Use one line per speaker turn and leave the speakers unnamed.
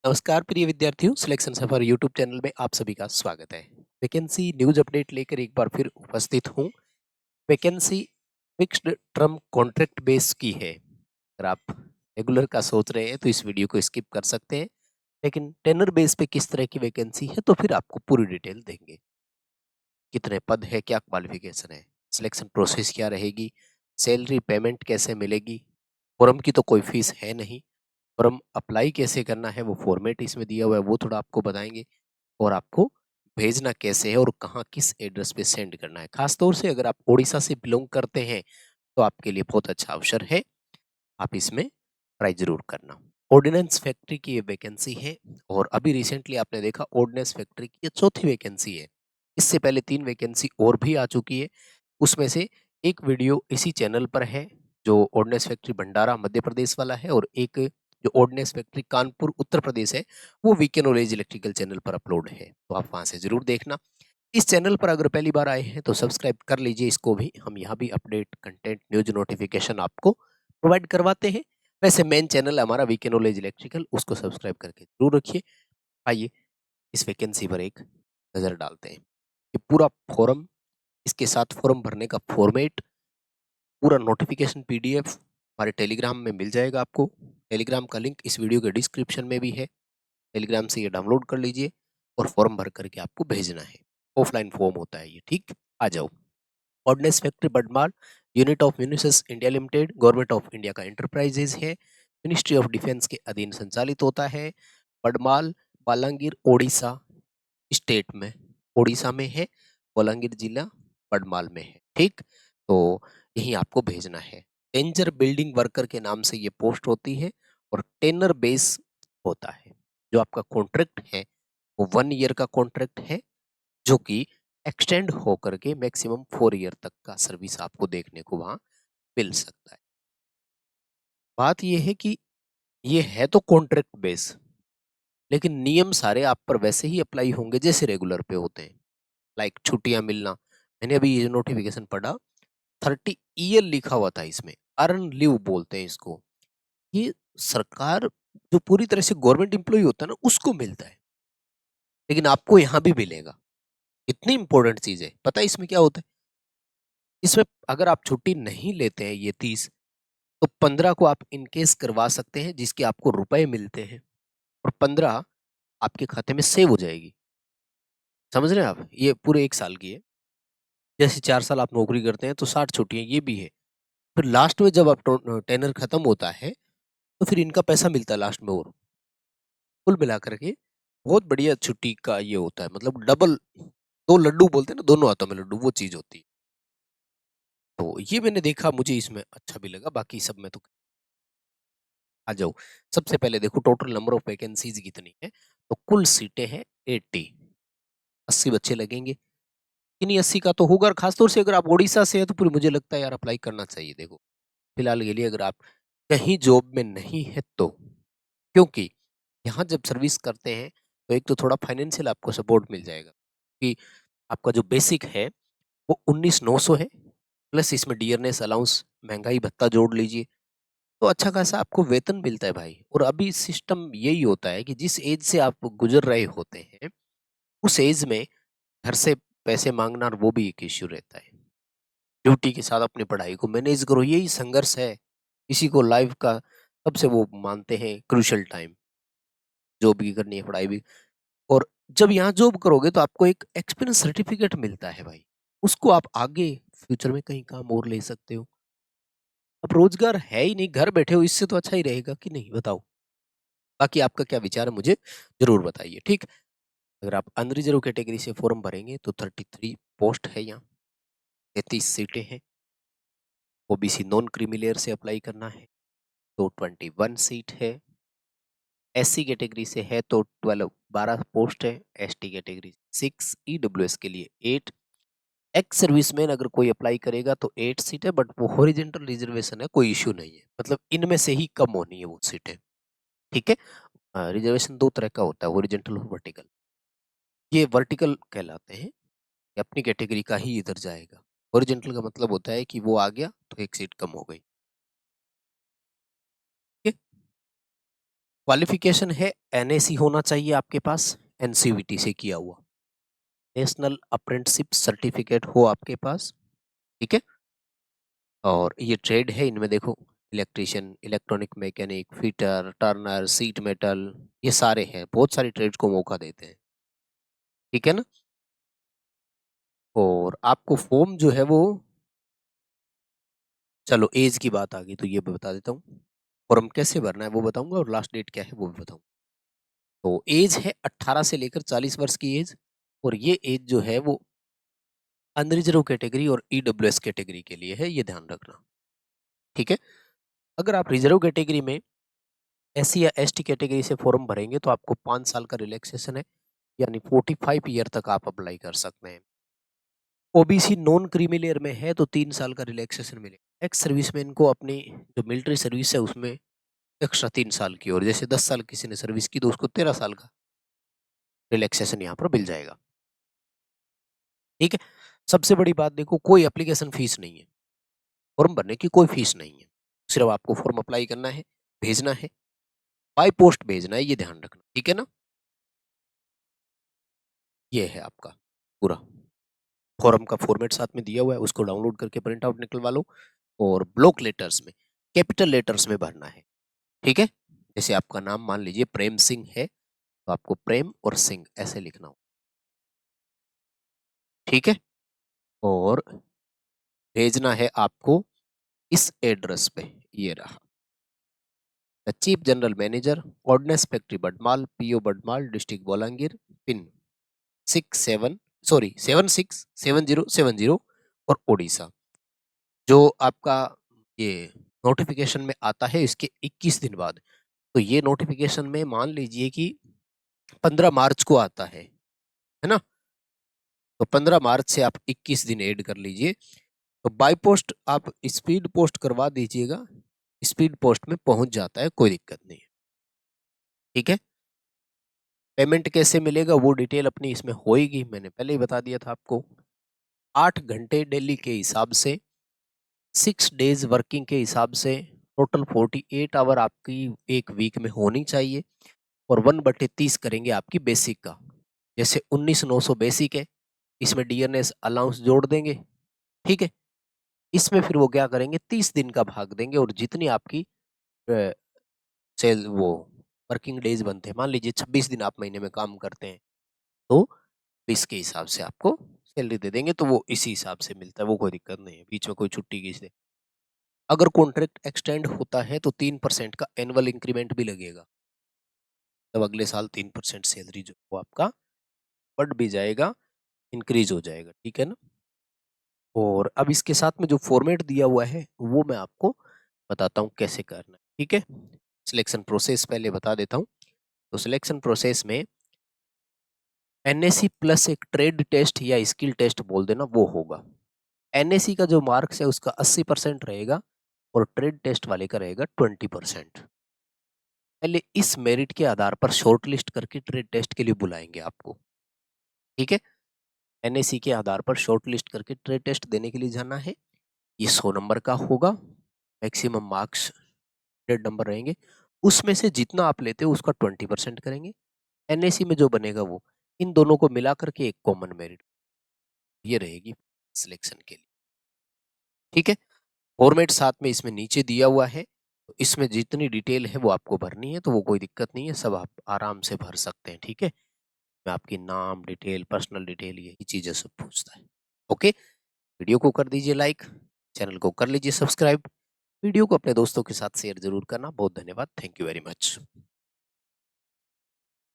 नमस्कार प्रिय विद्यार्थियों, सिलेक्शन सफर यूट्यूब चैनल में आप सभी का स्वागत है। वैकेंसी न्यूज अपडेट लेकर एक बार फिर उपस्थित हूँ। Vacancy fixed term contract base की है। अगर आप रेगुलर का सोच रहे हैं तो इस वीडियो को स्किप कर सकते हैं, लेकिन टेनर बेस पे किस तरह की वैकेंसी है तो फिर आपको पूरी डिटेल देंगे। कितने पद है, क्या क्वालिफिकेशन है, सिलेक्शन प्रोसेस क्या रहेगी, सैलरी पेमेंट कैसे मिलेगी, फॉर्म की तो कोई फीस है नहीं, फॉर्म अप्लाई कैसे करना है वो फॉर्मेट इसमें दिया हुआ है वो थोड़ा आपको बताएंगे, और आपको भेजना कैसे है और कहाँ किस एड्रेस पे सेंड करना है। खास तौर से अगर आप उड़ीसा से बिलोंग करते हैं तो आपके लिए बहुत अच्छा अवसर है, आप इसमें ट्राई जरूर करना। ऑर्डिनेंस फैक्ट्री की ये वैकेंसी है और अभी रिसेंटली आपने देखा ऑर्डिनेंस फैक्ट्री की ये चौथी वैकेंसी है। इससे पहले 3 वैकेंसी और भी आ चुकी है, उसमें से एक वीडियो इसी चैनल पर है जो ऑर्डिनेंस फैक्ट्री भंडारा मध्य प्रदेश वाला है, और एक जो ऑर्डिनेंस फैक्ट्री कानपुर उत्तर प्रदेश है वो वीके नॉलेज इलेक्ट्रिकल चैनल पर अपलोड है, तो आप वहां से जरूर देखना। इस चैनल पर अगर पहली बार आए हैं तो सब्सक्राइब कर लीजिए इसको भी, हम यहाँ भी अपडेट कंटेंट न्यूज नोटिफिकेशन आपको प्रोवाइड करवाते हैं। वैसे मेन चैनल हमारा वीके नॉलेज इलेक्ट्रिकल, उसको सब्सक्राइब करके जरूर रखिए। आइए इस वैकेंसी पर एक नज़र डालते हैं। ये पूरा फॉर्म, इसके साथ फॉर्म भरने का फॉर्मेट, पूरा नोटिफिकेशन पीडीएफ हमारे टेलीग्राम में मिल जाएगा आपको। टेलीग्राम का लिंक इस वीडियो के डिस्क्रिप्शन में भी है, टेलीग्राम से ये डाउनलोड कर लीजिए और फॉर्म भर करके आपको भेजना है। ऑफलाइन फॉर्म होता है ये, ठीक। आ जाओ। Ordnance factory Badmal unit of munitions India limited government of India का एंटरप्राइजेज है, मिनिस्ट्री ऑफ डिफेंस के अधीन संचालित होता है। बडमाल बालांगीर ओडिशा स्टेट में, ओडिशा में है, बलांगीर जिला बडमाल में है, ठीक। तो यही आपको भेजना है। डेंजर बिल्डिंग वर्कर के नाम से ये पोस्ट होती है और टेनर बेस होता है। जो आपका कॉन्ट्रैक्ट है वो 1 ईयर का कॉन्ट्रैक्ट है, जो कि एक्सटेंड होकर के मैक्सिमम 4 ईयर तक का सर्विस आपको देखने को वहां मिल सकता है। बात यह है कि ये है तो कॉन्ट्रैक्ट बेस, लेकिन नियम सारे आप पर वैसे ही अप्लाई होंगे जैसे रेगुलर पे होते हैं। लाइक छुट्टियां मिलना, मैंने अभी ये नोटिफिकेशन पढ़ा, 30 ईयर लिखा हुआ था इसमें, अर्न लीव बोलते हैं इसको। ये सरकार जो पूरी तरह से गवर्नमेंट एम्प्लॉय होता है ना उसको मिलता है, लेकिन आपको यहाँ भी मिलेगा। इतनी इंपॉर्टेंट चीज है। पता है इसमें क्या होता है? इसमें अगर आप छुट्टी नहीं लेते हैं ये 30, तो 15 को आप इनकेस करवा सकते हैं जिसके आपको रुपए मिलते हैं, और 15 आपके खाते में सेव हो जाएगी। समझ रहे हैं आप? ये पूरे 1 साल की है। जैसे 4 साल आप नौकरी करते हैं तो 60 छुट्टियां ये भी है। फिर लास्ट में जब आप टेनर खत्म होता है तो फिर इनका पैसा मिलता है लास्ट में, और कुल मिलाकर के बहुत बढ़िया छुट्टी का ये होता है, मतलब डबल, दो लड्डू बोलते हैं ना, दोनों हाथों में लड्डू, वो चीज होती है। तो ये मैंने देखा, मुझे इसमें अच्छा भी लगा, बाकी सब में तो आ जाओ। सबसे पहले देखो टोटल नंबर ऑफ वैकेंसीज कितनी है, तो कुल सीटें हैं 80। 80 बच्चे लगेंगे। इन्हीं 80 का तो होगा, और खासतौर से अगर आप उड़ीसा से हैं तो फिर मुझे लगता है यार अप्लाई करना चाहिए। देखो फिलहाल के लिए अगर आप कहीं जॉब में नहीं है तो, क्योंकि यहाँ जब सर्विस करते हैं तो एक तो थोड़ा फाइनेंशियल आपको सपोर्ट मिल जाएगा कि आपका जो बेसिक है वो 19,900 है, प्लस इसमें डियरनेस अलाउंस महंगाई भत्ता जोड़ लीजिए, तो अच्छा खासा आपको वेतन मिलता है भाई। और अभी सिस्टम यही होता है कि जिस एज से आप गुजर रहे होते हैं उस एज में घर से पैसे मांगना, और वो भी एक इश्यू रहता है। ड्यूटी के साथ अपनी पढ़ाई को मैनेज करो, यही संघर्ष है। इसी को लाइफ का सबसे वो मानते हैं क्रूशियल टाइम। जॉब भी करनी है, पढ़ाई भी। और जब यहाँ जॉब करोगे तो आपको एक एक्सपीरियंस सर्टिफिकेट मिलता है भाई, उसको आप आगे फ्यूचर में कहीं काम और ले सकते हो। अब रोजगार है ही नहीं, घर बैठे हो, इससे तो अच्छा ही रहेगा कि नहीं, बताओ। बाकी आपका क्या विचार है मुझे जरूर बताइए, ठीक। अगर आप अनरिजर्व कैटेगरी से फॉर्म भरेंगे तो 33 पोस्ट है यहाँ, 33 सीटें हैं। ओबीसी नॉन क्रीमी लेयर से अप्लाई करना है तो 21 सीट है। एससी कैटेगरी से है तो 12 पोस्ट है। एसटी कैटेगरी 6, ईडब्ल्यूएस के लिए 8। एक्स सर्विसमैन अगर कोई अप्लाई करेगा तो 8 सीट है, बट वो हॉरिजेंटल रिजर्वेशन है, कोई इश्यू नहीं है, मतलब इनमें से ही कम होनी है वो सीटें, ठीक है। रिजर्वेशन दो तरह का होता है, हॉरिजेंटल और वर्टिकल। ये वर्टिकल कहलाते हैं कि अपनी कैटेगरी का ही इधर जाएगा। हॉरिजेंटल का मतलब होता है कि वो आ गया तो एक सीट कम हो गई, ठीक है। क्वालिफिकेशन है एनएसी होना चाहिए आपके पास, एनसीवीटी से किया हुआ, नेशनल अप्रेंटिसशिप सर्टिफिकेट हो आपके पास, ठीक है। और ये ट्रेड है, इनमें देखो electrician, electronic mechanic, fitter, Turner, seat metal, ये सारे हैं, बहुत सारी ट्रेड्स को मौका देते हैं, ठीक है ना। और आपको फॉर्म जो है वो, चलो एज की बात आ गई तो ये भी बता देता हूँ, फॉर्म कैसे भरना है वो बताऊंगा और लास्ट डेट क्या है वो भी बताऊंगा। तो एज है 18 से लेकर 40 वर्ष की एज, और ये एज जो है वो अनरिजर्व कैटेगरी और ईडब्ल्यूएस कैटेगरी के लिए है, ये ध्यान रखना, ठीक है। अगर आप रिजर्व कैटेगरी में एससी या एसटी कैटेगरी से फॉर्म भरेंगे तो आपको 5 साल का रिलैक्सेशन है, यानी 45 ईयर तक आप अप्लाई कर सकते हैं। ओबीसी नॉन क्रीमी लेयर में है तो 3 साल का रिलैक्सेशन मिलेगा। एक्स सर्विसमैन को अपनी जो मिलिट्री सर्विस है उसमें एक्स्ट्रा 3 साल की, और जैसे 10 साल किसी ने सर्विस की तो उसको 13 साल का रिलैक्सेशन यहाँ पर मिल जाएगा, ठीक है। सबसे बड़ी बात देखो, कोई एप्लीकेशन फीस नहीं है, फॉर्म भरने की कोई फीस नहीं है, सिर्फ आपको फॉर्म अप्लाई करना है, भेजना है, बाय पोस्ट भेजना है, ये ध्यान रखना, ठीक है ना। ये है आपका पूरा फॉर्म का फॉर्मेट साथ में दिया हुआ है, उसको डाउनलोड करके प्रिंट आउट निकलवा लो, और ब्लॉक लेटर्स में, कैपिटल लेटर्स में भरना है, ठीक है। जैसे आपका नाम मान लीजिए प्रेम सिंह है तो आपको प्रेम और सिंह ऐसे लिखना हो, ठीक है। और भेजना है आपको इस एड्रेस पे, ये रहा, the chief general manager, ordnance factory Badmal, PO Badmal, district Bolangir, pin 767070 और उड़ीसा। जो आपका ये नोटिफिकेशन में आता है इसके 21 दिन बाद, तो ये नोटिफिकेशन में मान लीजिए कि 15 मार्च को आता है ना, तो 15 मार्च से आप 21 दिन ऐड कर लीजिए। तो बाय पोस्ट आप स्पीड पोस्ट करवा दीजिएगा, स्पीड पोस्ट में पहुंच जाता है, कोई दिक्कत नहीं है, ठीक है। पेमेंट कैसे मिलेगा वो डिटेल अपनी इसमें होएगी, मैंने पहले ही बता दिया था आपको। 8 घंटे डेली के हिसाब से, 6 डेज वर्किंग के हिसाब से, टोटल 48 आवर आपकी एक वीक में होनी चाहिए, और 1/30 करेंगे आपकी बेसिक का। जैसे 19,900 बेसिक है, इसमें डीएनएस अलाउंस जोड़ देंगे, ठीक है। इसमें फिर वो क्या करेंगे, 30 दिन का भाग देंगे, और जितनी आपकी सेल वो वर्किंग डेज बनते हैं, मान लीजिए 26 दिन आप महीने में काम करते हैं, तो इसके हिसाब से आपको सैलरी दे देंगे, तो वो इसी हिसाब से मिलता है, वो कोई दिक्कत नहीं है, बीच में कोई छुट्टी की से। अगर कॉन्ट्रैक्ट एक्सटेंड होता है तो 3% का एनुअल इंक्रीमेंट भी लगेगा, तब अगले साल 3% सैलरी जो वो आपका बढ़ भी जाएगा, इंक्रीज हो जाएगा, ठीक है ना। और अब इसके साथ में जो फॉर्मेट दिया हुआ है वो मैं आपको बताता हूँ कैसे करना है, ठीक है। सिलेक्शन प्रोसेस पहले बता देता हूँ। तो सिलेक्शन प्रोसेस में एनएसी प्लस एक ट्रेड टेस्ट या स्किल टेस्ट बोल देना, वो होगा। एनएसी का जो मार्क्स है उसका 80% रहेगा, और ट्रेड टेस्ट वाले का रहेगा 20%। पहले इस मेरिट के आधार पर शॉर्ट लिस्ट करके ट्रेड टेस्ट के लिए बुलाएंगे आपको, ठीक है। एनएसी के आधार पर शॉर्ट लिस्ट करके ट्रेड टेस्ट देने के लिए जाना है। ये 100 नंबर का होगा, मैक्सिमम मार्क्स 100 नंबर रहेंगे, उसमें से जितना आप लेते हो उसका 20% करेंगे। एनएसी में जो बनेगा वो इन दोनों को मिला करके एक कॉमन मेरिट ये रहेगी सिलेक्शन के लिए, ठीक है। फॉर्मेट साथ में इसमें नीचे दिया हुआ है, तो इसमें जितनी डिटेल है वो आपको भरनी है, तो वो कोई दिक्कत नहीं है, सब आप आराम से भर सकते हैं, ठीक है। मैं आपकी नाम डिटेल, पर्सनल डिटेल, यही चीजें सब पूछता है, ओके। वीडियो को कर दीजिए लाइक, चैनल को कर लीजिए सब्सक्राइब, वीडियो को अपने दोस्तों के साथ शेयर जरूर करना। बहुत धन्यवाद, थैंक यू वेरी मच।